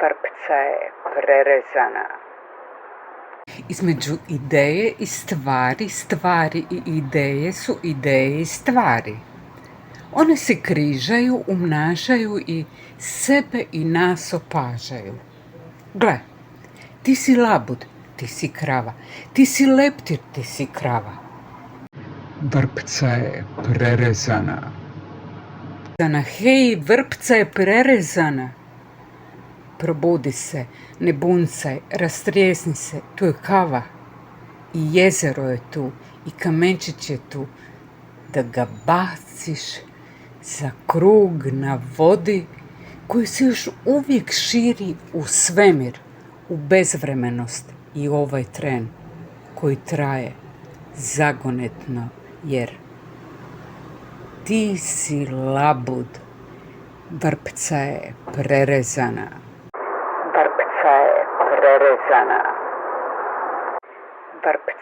Vrpca je prerezana. Između ideje i stvari, stvari i ideje su ideje i stvari. One se križaju, umnažaju i sebe i nas opažaju. Gle, ti si labud, ti si krava, ti si leptir, ti si krava. Vrpca je prerezana. Hej, vrpca je prerezana. Probudi se, ne buncaj, rastrijesni se, tu je kava. I jezero je tu, i kamenčić je tu, da ga baciš za krug na vodi koji se još uvijek širi u svemir, u bezvremenost i ovaj tren koji traje zagonetno, jer ti si labud, vrpca je prerezana. Vrpca je prerezana. Vrpca